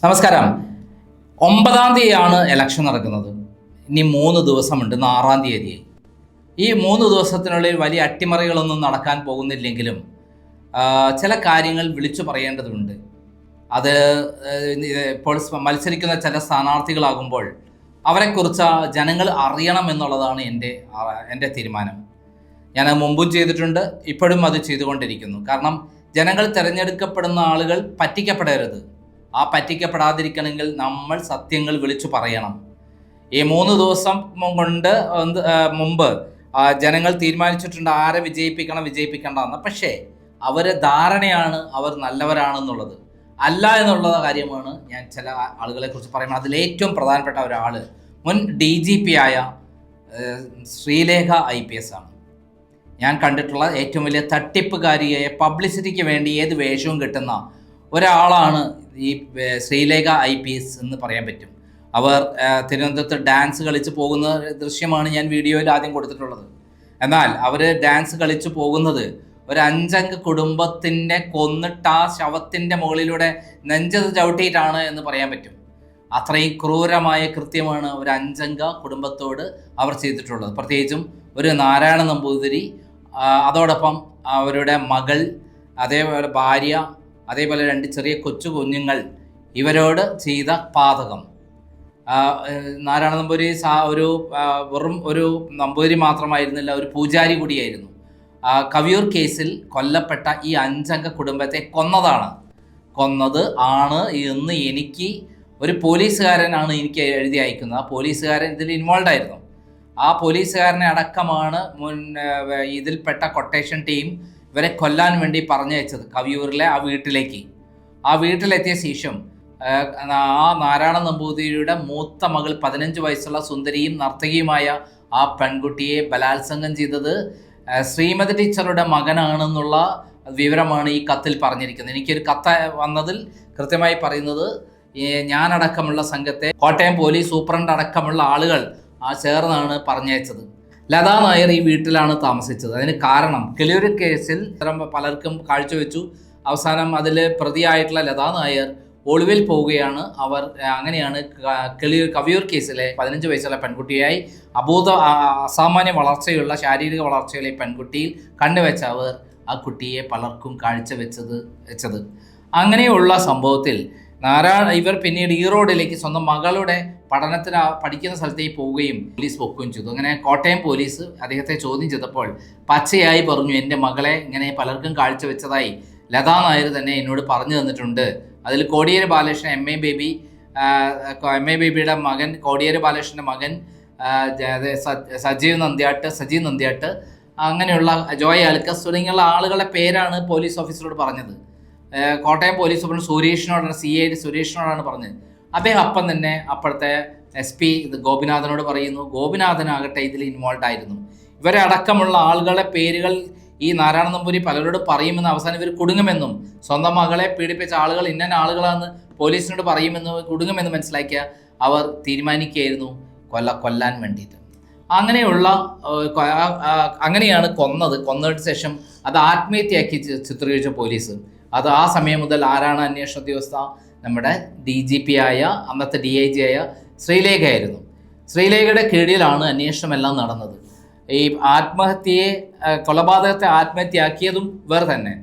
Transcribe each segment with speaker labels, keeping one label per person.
Speaker 1: നമസ്കാരം. 9-ാം തീയതിയാണ് ഇലക്ഷൻ നടക്കുന്നത്. ഇനി 3 ദിവസമുണ്ട്. 6-ാം തീയതിയായി. ഈ 3 ദിവസത്തിനുള്ളിൽ വലിയ അട്ടിമറികളൊന്നും നടക്കാൻ പോകുന്നില്ലെങ്കിലും ചില കാര്യങ്ങൾ വിളിച്ചു പറയേണ്ടതുണ്ട്. അത് ഇപ്പോൾ മത്സരിക്കുന്ന ചില സ്ഥാനാർത്ഥികളാകുമ്പോൾ അവരെക്കുറിച്ച് ജനങ്ങൾ അറിയണം എന്നുള്ളതാണ് എൻ്റെ തീരുമാനം. ഞാൻ മുമ്പും ചെയ്തിട്ടുണ്ട്, ഇപ്പോഴും അത് ചെയ്തുകൊണ്ടിരിക്കുന്നു. കാരണം ജനങ്ങൾ തിരഞ്ഞെടുക്കപ്പെടുന്ന ആളുകൾ പറ്റിക്കപ്പെടരുത്. ആ പറ്റിക്കപ്പെടാതിരിക്കണമെങ്കിൽ നമ്മൾ സത്യങ്ങൾ വിളിച്ചു പറയണം. ഈ 3 ദിവസം കൊണ്ട് മുമ്പ് ജനങ്ങൾ തീരുമാനിച്ചിട്ടുണ്ട് ആരെ വിജയിപ്പിക്കേണ്ടെന്ന്. പക്ഷേ അവരെ ധാരണയാണ് അവർ നല്ലവരാണെന്നുള്ളത്. അല്ല എന്നുള്ള കാര്യമാണ് ഞാൻ ചില ആളുകളെ കുറിച്ച് പറയുന്നത്. അതിലേറ്റവും പ്രധാനപ്പെട്ട ഒരാൾ മുൻ DGP ആയ ശ്രീലേഖ IPS ആണ്. ഞാൻ കണ്ടിട്ടുള്ള ഏറ്റവും വലിയ തട്ടിപ്പുകാരിയായ പബ്ലിസിറ്റിക്ക് വേണ്ടി ഏത് വേഷവും കിട്ടുന്ന ഒരാളാണ് ഈ ശ്രീലേഖ IPS എന്ന് പറയാൻ പറ്റും. അവർ തിരുവനന്തപുരത്ത് ഡാൻസ് കളിച്ച് പോകുന്ന ദൃശ്യമാണ് ഞാൻ വീഡിയോയിൽ ആദ്യം കൊടുത്തിട്ടുള്ളത്. എന്നാൽ അവർ ഡാൻസ് കളിച്ച് പോകുന്നത് ഒരു 5-അംഗ കുടുംബത്തിൻ്റെ കൊന്നിട്ട് ആ ശവത്തിൻ്റെ മുകളിലൂടെ നെഞ്ചത് ചവിട്ടിയിട്ടാണ് എന്ന് പറയാൻ പറ്റും. അത്രയും ക്രൂരമായ കൃത്യമാണ് ഒരു 5-അംഗ കുടുംബത്തോട് അവർ ചെയ്തിട്ടുള്ളത്. പ്രത്യേകിച്ചും ഒരു നാരായണ നമ്പൂതിരി, അതോടൊപ്പം അവരുടെ മകൾ, അതേപോലെ ഭാര്യ, അതേപോലെ 2 ചെറിയ കുഞ്ഞുങ്ങൾ, ഇവരോട് ചെയ്ത പാതകം. നാരായണ നമ്പൂതിരി വെറും ഒരു നമ്പൂതിരി മാത്രമായിരുന്നില്ല, ഒരു പൂജാരി കൂടിയായിരുന്നു. കവിയൂർ കേസിൽ കൊല്ലപ്പെട്ട ഈ 5-അംഗ കുടുംബത്തെ കൊന്നത് ആണ് എന്ന് എനിക്ക് ഒരു പോലീസുകാരനാണ് എനിക്ക് എഴുതി അയക്കുന്നത്. ആ പോലീസുകാരൻ ഇതിൽ ഇൻവോൾവ് ആയിരുന്നു. ആ പോലീസുകാരനെ അടക്കമാണ് ഇതിൽപ്പെട്ട കൊട്ടേഷൻ ടീം ഇവരെ കൊല്ലാൻ വേണ്ടി പറഞ്ഞയച്ചത് കവിയൂരിലെ ആ വീട്ടിലെത്തിയ ശേഷം ആ നാരായണ നമ്പൂതിരിയുടെ മൂത്ത മകൾ 15 വയസ്സുള്ള സുന്ദരിയും നർത്തകിയുമായ ആ പെൺകുട്ടിയെ ബലാത്സംഗം ചെയ്തത് ശ്രീമതി ടീച്ചറുടെ മകനാണെന്നുള്ള വിവരമാണ് ഈ കത്തിൽ പറഞ്ഞിരിക്കുന്നത്. എനിക്കൊരു കത്ത് വന്നതിൽ കൃത്യമായി പറയുന്നത് ഞാനടക്കമുള്ള സംഘത്തെ കോട്ടയം പോലീസ് സൂപ്രണ്ട് അടക്കമുള്ള ആളുകൾ ചേർന്നാണ് പറഞ്ഞയച്ചത്. ലതാ നായർ ഈ വീട്ടിലാണ് താമസിച്ചത്. അതിന് കാരണം കിളിയൂർ കേസിൽ പലർക്കും കാഴ്ചവെച്ചു. അവസാനം അതിൽ പ്രതിയായിട്ടുള്ള ലതാ നായർ ഒളിവിൽ പോവുകയാണ്. അങ്ങനെയാണ് കവിയൂർ കേസിലെ 15 വയസ്സുള്ള പെൺകുട്ടിയായി അസാമാന്യ വളർച്ചയുള്ള ശാരീരിക വളർച്ചയുള്ള ഈ പെൺകുട്ടിയിൽ കണ്ണുവെച്ച അവർ ആ കുട്ടിയെ പലർക്കും വെച്ചത്. അങ്ങനെയുള്ള സംഭവത്തിൽ ഇവർ പിന്നീട് ഈറോഡിലേക്ക് സ്വന്തം മകളുടെ പഠനത്തിന് പഠിക്കുന്ന സ്ഥലത്തേക്ക് പോവുകയും പോലീസ് പൊക്കുകയും ചെയ്തു. അങ്ങനെ കോട്ടയം പോലീസ് അദ്ദേഹത്തെ ചോദ്യം ചെയ്തപ്പോൾ പച്ചയായി പറഞ്ഞു, എൻ്റെ മകളെ ഇങ്ങനെ പലർക്കും കാഴ്ചവെച്ചതായി ലതാ നായർ തന്നെ എന്നോട് പറഞ്ഞു തന്നിട്ടുണ്ട്. അതിൽ കോടിയേരി ബാലകൃഷ്ണൻ MA ബേബിയുടെ മകൻ, കോടിയേരി ബാലകൃഷ്ണൻ്റെ മകൻ സജീവ് നന്ദ്യാട്ട്, അങ്ങനെയുള്ള ജോയ് ആൽക്കസ് തുടങ്ങിയുള്ള ആളുകളുടെ പേരാണ് പോലീസ് ഓഫീസറോട് പറഞ്ഞത്. കോട്ടയം പോലീസ് സൂപ്രണ്ട് CID സുരേഷിനോടാണ് പറഞ്ഞത്. അദ്ദേഹം അപ്പം തന്നെ അപ്പോഴത്തെ SP ഗോപിനാഥനോട് പറയുന്നു. ഗോപിനാഥനാകട്ടെ ഇതിൽ ഇൻവോൾവ് ആയിരുന്നു. ഇവരെ അടക്കമുള്ള ആളുകളുടെ പേരുകൾ ഈ നാരായണ നമ്പൂരി പലരോട് പറയുമെന്ന്, അവസാനം ഇവർ കുടുങ്ങുമെന്നും, സ്വന്തം മകളെ പീഡിപ്പിച്ച ആളുകൾ ഇന്ന ആളുകളാണെന്ന് പോലീസിനോട് കുടുങ്ങുമെന്ന് മനസ്സിലാക്കിയ അവർ തീരുമാനിക്കുകയായിരുന്നു കൊല്ലാൻ വേണ്ടിയിട്ട്. അങ്ങനെയാണ് കൊന്നതിന് ശേഷം അത് ആത്മഹത്യയാക്കി ചിത്രീകരിച്ച പോലീസ്. അത് ആ സമയം മുതൽ ആരാണ് അന്വേഷണ ഉദ്യോഗസ്ഥ? നമ്മുടെ DGP ആയ അന്നത്തെ DIG ആയ ശ്രീലേഖയായിരുന്നു. ശ്രീലേഖയുടെ കീഴിലാണ് അന്വേഷണമെല്ലാം നടന്നത്. ഈ കൊലപാതകത്തെ ആത്മഹത്യയാക്കിയതും വേറെ തന്നെ.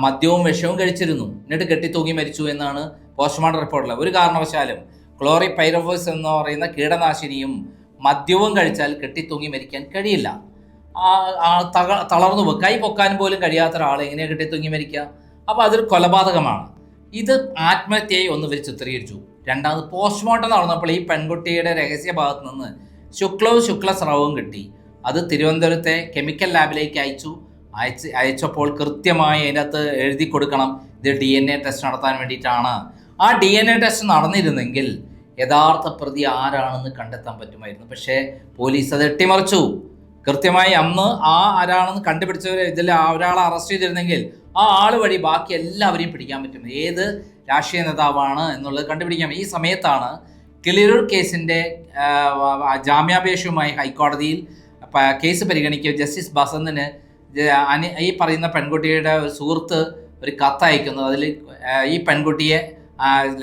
Speaker 1: മദ്യവും വിഷവും കഴിച്ചിരുന്നു, എന്നിട്ട് കെട്ടിത്തൂങ്ങി മരിച്ചു എന്നാണ് പോസ്റ്റ്മോർട്ടം റിപ്പോർട്ടിൽ. ഒരു കാരണവശാലും ക്ലോറിപൈറഫോസ് എന്ന് പറയുന്ന കീടനാശിനിയും മദ്യവും കഴിച്ചാൽ കെട്ടിത്തൂങ്ങി മരിക്കാൻ കഴിയില്ല. തളർന്നു പോകും. കൈ പൊക്കാൻ പോലും കഴിയാത്ത ഒരാൾ എങ്ങനെയാണ് കെട്ടിത്തൂങ്ങി മരിക്കുക? അപ്പോൾ അതൊരു കൊലപാതകമാണ്. ഇത് ആത്മഹത്യയായി ഒന്ന് ഇവർ ചിത്രീകരിച്ചു. രണ്ടാമത് പോസ്റ്റ്മോർട്ടം നടന്നപ്പോൾ ഈ പെൺകുട്ടിയുടെ രഹസ്യ ഭാഗത്ത് നിന്ന് ശുക്ലസ്രവവും കിട്ടി. അത് തിരുവനന്തപുരത്തെ കെമിക്കൽ ലാബിലേക്ക് അയച്ചപ്പോൾ കൃത്യമായി അതിനകത്ത് എഴുതി കൊടുക്കണം ഇത് DNA ടെസ്റ്റ് നടത്താൻ വേണ്ടിയിട്ടാണ്. ആ DNA ടെസ്റ്റ് നടന്നിരുന്നെങ്കിൽ യഥാർത്ഥ പ്രതി ആരാണെന്ന് കണ്ടെത്താൻ പറ്റുമായിരുന്നു. പക്ഷേ പോലീസ് അത് എട്ടിമറിച്ചു. കൃത്യമായി അന്ന് ആരാണെന്ന് കണ്ടുപിടിച്ചവർ ഇതിൽ ഒരാളെ അറസ്റ്റ് ചെയ്തിരുന്നെങ്കിൽ ആ ആൾ വഴി ബാക്കി എല്ലാവരെയും പിടിക്കാൻ പറ്റും. ഏത് രാഷ്ട്രീയ നേതാവാണ് എന്നുള്ളത് കണ്ടുപിടിക്കാം. ഈ സമയത്താണ് കിളിയൂർ കേസിൻ്റെ ജാമ്യാപേക്ഷയുമായി ഹൈക്കോടതിയിൽ കേസ് പരിഗണിക്കുക ജസ്റ്റിസ് ബസന്തിന് ഈ പറയുന്ന പെൺകുട്ടിയുടെ ഒരു സുഹൃത്ത് ഒരു കത്തയക്കുന്നു. അതിൽ ഈ പെൺകുട്ടിയെ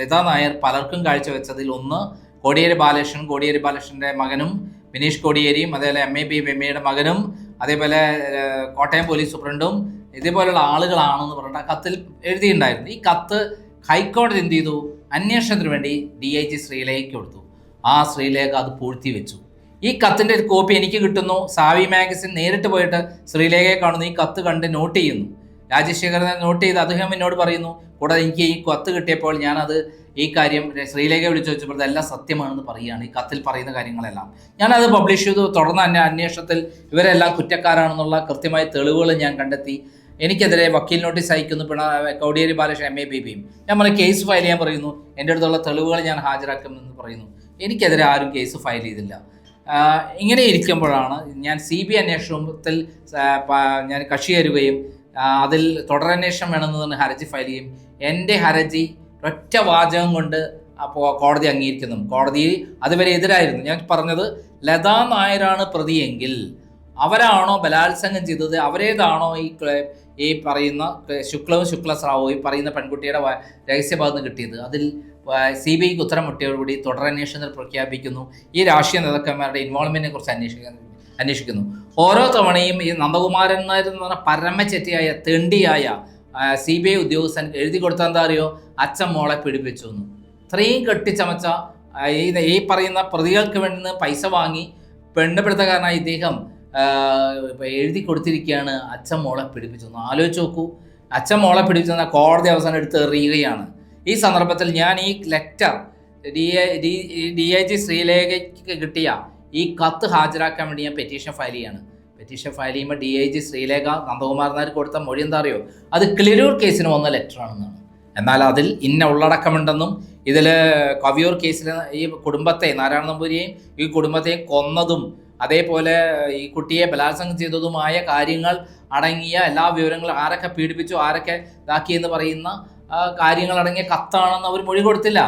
Speaker 1: ലതാ നായർ പലർക്കും കാഴ്ചവെച്ചതിൽ ഒന്ന് കോടിയേരി ബാലകൃഷ്ണൻ്റെ മകനും ബിനീഷ് കോടിയേരിയും, അതേപോലെ എം.എ.യുടെ മകനും, അതേപോലെ കോട്ടയം പോലീസ് സൂപ്രണ്ടും ഇതേപോലെയുള്ള ആളുകളാണെന്ന് പറഞ്ഞിട്ട് ആ കത്തിൽ എഴുതിയിട്ടുണ്ടായിരുന്നു. ഈ കത്ത് ഹൈക്കോടതി എന്ത് ചെയ്തു? അന്വേഷണത്തിന് വേണ്ടി DIG ശ്രീലേഖയ്ക്ക് കൊടുത്തു. ആ ശ്രീലേഖ അത് പൂഴ്ത്തി വെച്ചു. ഈ കത്തിൻ്റെ ഒരു കോപ്പി എനിക്ക് കിട്ടുന്നു. സാവി മാഗസിൻ നേരിട്ട് പോയിട്ട് ശ്രീലേഖയെ കാണുന്നു. ഈ കത്ത് കണ്ട് നോട്ട് ചെയ്യുന്നു. രാജശേഖരനെ നോട്ട് ചെയ്ത് അദ്ദേഹം എന്നോട് പറയുന്നു. കൂടാതെ എനിക്ക് ഈ കത്ത് കിട്ടിയപ്പോൾ ഞാനത് ഈ കാര്യം ശ്രീലേഖ വിളിച്ചു വെച്ചപ്പോൾ ഇതെല്ലാം സത്യമാണെന്ന് പറയുകയാണ്. ഈ കത്തിൽ പറയുന്ന കാര്യങ്ങളെല്ലാം ഞാനത് പബ്ലിഷ് ചെയ്തു. തുടർന്ന് അന്വേഷണത്തിൽ ഇവരെല്ലാം കുറ്റക്കാരാണെന്നുള്ള കൃത്യമായ തെളിവുകൾ ഞാൻ കണ്ടെത്തി. എനിക്കെതിരെ വക്കീൽ നോട്ടീസ് അയക്കുന്നു കോടിയേരി ബാലകൃഷ്ണൻ MA ഞാൻ പറഞ്ഞ കേസ് ഫയൽ ചെയ്യാൻ പറയുന്നു. എൻ്റെ അടുത്തുള്ള തെളിവുകൾ ഞാൻ ഹാജരാക്കുമെന്ന് പറയുന്നു. എനിക്കെതിരെ ആരും കേസ് ഫയൽ ചെയ്തില്ല. ഇങ്ങനെ ഇരിക്കുമ്പോഴാണ് ഞാൻ CBI അന്വേഷണത്തിൽ ഞാൻ കക്ഷി ചേരുകയും അതിൽ തുടരന്വേഷണം വേണമെന്ന് പറഞ്ഞ് ഹർജി ഫയൽ ചെയ്യും. എൻ്റെ ഹർജി ഒറ്റ വാചകം കൊണ്ട് അപ്പോൾ കോടതി അംഗീകരിക്കുന്നു. കോടതി അതുവരെ എതിരായിരുന്നു. ഞാൻ പറഞ്ഞത് ലതാ നായരാണ് പ്രതിയെങ്കിൽ അവരാണോ ബലാത്സംഗം ചെയ്തത്, അവരേതാണോ ഈ പറയുന്ന ശുക്ലവും ശുക്ലസ്രാവവും ഈ പറയുന്ന പെൺകുട്ടിയുടെ രഹസ്യഭാഗത്ത് കിട്ടിയത്, അതിൽ CBIക്ക് ഉത്തരം മുട്ടിയോടുകൂടി തുടരന്വേഷണത്തിൽ പ്രഖ്യാപിക്കുന്നു. ഈ രാഷ്ട്രീയ നേതാക്കന്മാരുടെ ഇൻവോൾവ്മെന്റിനെ കുറിച്ച് അന്വേഷിക്കുന്നു. ഓരോ തവണയും ഈ നന്ദകുമാരൻ നായർ എന്ന് പറഞ്ഞ പരമചെറ്റിയായ തെണ്ടിയായ CBI ഉദ്യോഗസ്ഥൻ എഴുതി കൊടുത്താൽ എന്താ അറിയോ? അച്ഛൻ മോളെ പീഡിപ്പിച്ചു എന്ന്. ഇത്രയും കെട്ടിച്ചമച്ച ഈ പറയുന്ന പ്രതികൾക്ക് വേണ്ടി പൈസ വാങ്ങി പെണ്ണുപിടുത്തക്കാരനായ ഇദ്ദേഹം എഴുതി കൊടുത്തിരിക്കുകയാണ് അച്ഛൻ മോളെ പീഡിപ്പിച്ചു എന്ന്. ആലോചിച്ച് നോക്കൂ. അച്ഛൻ മോളെ പീഡിപ്പിച്ചെന്ന കോടതി അവസാനം എടുത്ത് എറിയുകയാണ്. ഈ സന്ദർഭത്തിൽ ഞാൻ ഈ ലെറ്റർ DIG ശ്രീലേഖയ്ക്ക് കിട്ടിയ ഈ കത്ത് ഹാജരാക്കാൻ വേണ്ടി ഞാൻ പെറ്റീഷൻ ഫയൽ ചെയ്യാണ്. പെറ്റീഷൻ ഫയൽ ചെയ്യുമ്പോൾ DIG ശ്രീലേഖ നന്ദകുമാർ നായർ കൊടുത്ത മൊഴി എന്താ അറിയോ? അത് ക്ലിരൂർ കേസിന് വന്ന ലെറ്ററാണെന്നാണ്. എന്നാൽ അതിൽ ഇന്ന ഉള്ളടക്കമുണ്ടെന്നും ഇതിൽ കവിയൂർ കേസിൽ ഈ കുടുംബത്തെ നാരായണ നമ്പൂരിയെയും ഈ കുടുംബത്തെയും കൊന്നതും അതേപോലെ ഈ കുട്ടിയെ ബലാത്സംഗം ചെയ്തതുമായ കാര്യങ്ങൾ അടങ്ങിയ എല്ലാ വിവരങ്ങളും, ആരൊക്കെ പീഡിപ്പിച്ചു ആരൊക്കെ ഇതാക്കി എന്ന് പറയുന്ന കാര്യങ്ങളടങ്ങിയ കത്താണെന്ന് അവർ മൊഴി കൊടുത്തില്ല.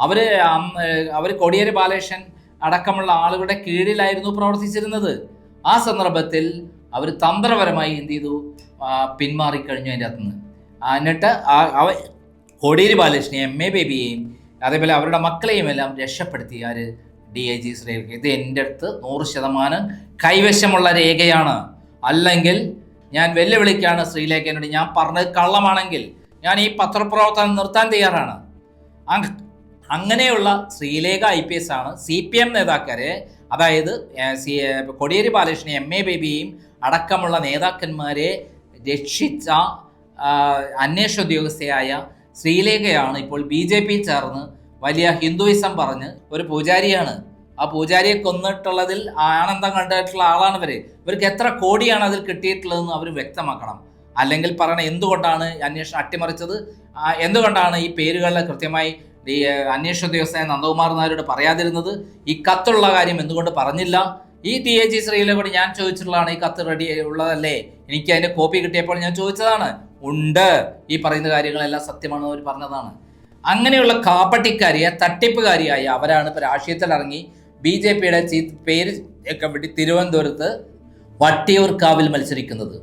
Speaker 1: അവർ കോടിയേരി ബാലകൃഷ്ണൻ അടക്കമുള്ള ആളുകളുടെ കീഴിലായിരുന്നു പ്രവർത്തിച്ചിരുന്നത്. ആ സന്ദർഭത്തിൽ അവർ തന്ത്രപരമായി എന്ത് ചെയ്തു? പിന്മാറിക്കഴിഞ്ഞു അതിൻ്റെ അകത്തുനിന്ന്. എന്നിട്ട് കോടിയേരി ബാലകൃഷ്ണനെയും MA അതേപോലെ അവരുടെ മക്കളെയും എല്ലാം രക്ഷപ്പെടുത്തി DIG ശ്രീലേഖ. ഇത് എൻ്റെ അടുത്ത് 100% കൈവശമുള്ള രേഖയാണ്. അല്ലെങ്കിൽ ഞാൻ വെല്ലുവിളിക്കാണ് ശ്രീലേഖനോട്. ഞാൻ പറഞ്ഞത് കള്ളമാണെങ്കിൽ ഞാൻ ഈ പത്രപ്രവർത്തനം നിർത്താൻ തയ്യാറാണ്. അങ്ങനെയുള്ള ശ്രീലേഖ IPS ആണ് CPM നേതാക്കരെ, അതായത് കോടിയേരി ബാലകൃഷ്ണനെയും MA അടക്കമുള്ള നേതാക്കന്മാരെ രക്ഷിച്ച അന്വേഷണ ഉദ്യോഗസ്ഥയായ ശ്രീലേഖയാണ് ഇപ്പോൾ BJP ചേർന്ന് വലിയ ഹിന്ദുയിസം പറഞ്ഞ് ഒരു പൂജാരിയാണ്. ആ പൂജാരിയെ കൊന്നിട്ടുള്ളതിൽ ആനന്ദം കണ്ടിട്ടുള്ള ആളാണ് ഇവർക്ക് എത്ര കോടിയാണ് അതിൽ കിട്ടിയിട്ടുള്ളതെന്ന് അവർ വ്യക്തമാക്കണം. അല്ലെങ്കിൽ പറയണം എന്തുകൊണ്ടാണ് അന്വേഷണം അട്ടിമറിച്ചത്, എന്തുകൊണ്ടാണ് ഈ പേരുകളിൽ കൃത്യമായി ഈ അന്വേഷണ ഉദ്യോഗസ്ഥനായ നന്ദകുമാർ നായരോട് പറയാതിരുന്നത്, ഈ കത്തുള്ള കാര്യം എന്തുകൊണ്ട് പറഞ്ഞില്ല. ഈ DIG ശ്രീലേഖയോട് ഞാൻ ചോദിച്ചിട്ടുള്ളതാണ്. ഈ കത്ത് റെഡി ഉള്ളതല്ലേ? എനിക്ക് അതിൻ്റെ കോപ്പി കിട്ടിയപ്പോൾ ഞാൻ ചോദിച്ചതാണ്. ഉണ്ട്, ഈ പറയുന്ന കാര്യങ്ങളെല്ലാം സത്യമാണെന്ന് അവർ പറഞ്ഞതാണ്. അങ്ങനെയുള്ള കാപ്പട്ടിക്കാരിയ തട്ടിപ്പുകാരിയായ അവരാണ് ഇപ്പോൾ രാഷ്ട്രീയത്തിൽ ഇറങ്ങി BJPയുടെ പേര് ഒക്കെ വിട്ട് തിരുവനന്തപുരത്ത് വട്ടിയൂർക്കാവിൽ മത്സരിക്കുന്നത്.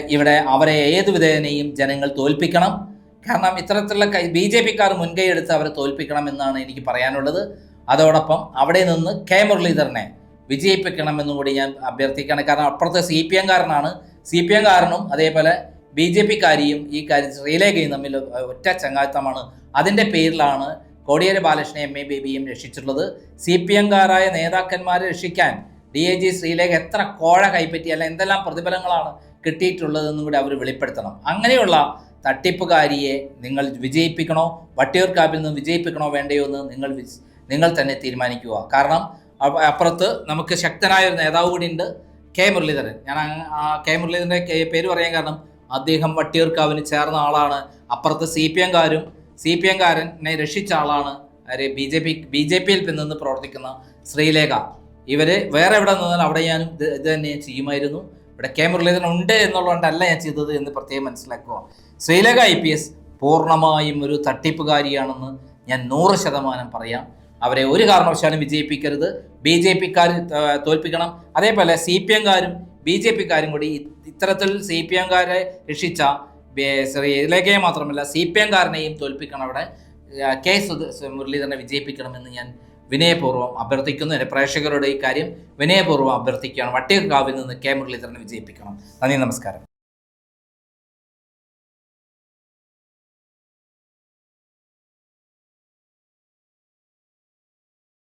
Speaker 1: ഇവിടെ അവരെ ഏതു വിധേനയും ജനങ്ങൾ തോൽപ്പിക്കണം. കാരണം ഇത്തരത്തിലുള്ള BJPക്കാർ മുൻകൈ എടുത്ത് അവരെ തോൽപ്പിക്കണം എന്നാണ് എനിക്ക് പറയാനുള്ളത്. അതോടൊപ്പം അവിടെ നിന്ന് K മുരളീധരനെ വിജയിപ്പിക്കണമെന്നും കൂടി ഞാൻ അഭ്യർത്ഥിക്കുകയാണ്. കാരണം അപ്പുറത്തെ CPM കാരനും അതേപോലെ BJPക്കാരിയും ഈ കാര്യം ശ്രീലേഖയും തമ്മിൽ ഒറ്റ ചങ്ങാത്തമാണ്. അതിൻ്റെ പേരിലാണ് കോടിയേരി ബാലകൃഷ്ണനെ MA രക്ഷിച്ചിട്ടുള്ളത്. CPM-കാരായ നേതാക്കന്മാരെ രക്ഷിക്കാൻ DIG ശ്രീലേഖ എത്ര കോഴ കൈപ്പറ്റി, അല്ല എന്തെല്ലാം പ്രതിഫലങ്ങളാണ് കിട്ടിയിട്ടുള്ളതെന്നും കൂടി അവർ വെളിപ്പെടുത്തണം. അങ്ങനെയുള്ള തട്ടിപ്പുകാരിയെ നിങ്ങൾ വിജയിപ്പിക്കണോ, വട്ടിയൂർക്കാവിൽ നിന്ന് വിജയിപ്പിക്കണോ വേണ്ടയോ എന്ന് നിങ്ങൾ തന്നെ തീരുമാനിക്കുക. കാരണം അപ്പുറത്ത് നമുക്ക് ശക്തനായ ഒരു നേതാവ് കൂടി ഉണ്ട്, K മുരളീധരൻ. ഞാൻ K മുരളീധരൻ്റെ പേര് പറയാൻ കാരണം അദ്ദേഹം വട്ടിയൂർക്കാവിന് ചേർന്ന ആളാണ്. അപ്പുറത്ത് CPM-കാരനെ രക്ഷിച്ച ആളാണ് BJPയിൽ നിന്ന് പ്രവർത്തിക്കുന്ന ശ്രീലേഖ. ഇവർ വേറെ എവിടെ നിന്നാൽ അവിടെ ഞാനും ഇത് തന്നെ ചെയ്യുമായിരുന്നു. ഇവിടെ K മുരളീധരൻ ഉണ്ട് എന്നുള്ളതുകൊണ്ടല്ല ഞാൻ ചെയ്തത് എന്ന് പ്രത്യേകം മനസ്സിലാക്കുക. ശ്രീലേഖ IPS പൂർണ്ണമായും ഒരു തട്ടിപ്പുകാരിയാണെന്ന് ഞാൻ 100% പറയാം. അവരെ ഒരു കാരണവശാലും വിജയിപ്പിക്കരുത്. BJPക്കാർ തോൽപ്പിക്കണം. അതേപോലെ CPM-കാരും BJPക്കാരും കൂടി ഇത്തരത്തിൽ CPM-കാരെ രക്ഷിച്ച ശ്രീ ഇതിലേക്കേ മാത്രമല്ല CPM-കാരനെയും തോൽപ്പിക്കണം, അവിടെ കെ മുരളീധരനെ വിജയിപ്പിക്കണമെന്ന് ഞാൻ വിനയപൂർവ്വം അഭ്യർത്ഥിക്കുന്നു. എൻ്റെ പ്രേക്ഷകരോട് ഈ കാര്യം വിനയപൂർവ്വം അഭ്യർത്ഥിക്കുകയാണ്. വട്ടിയൂർക്കാവിൽ നിന്ന് കെ മുരളീധരനെ വിജയിപ്പിക്കണം. നന്ദി, നമസ്കാരം.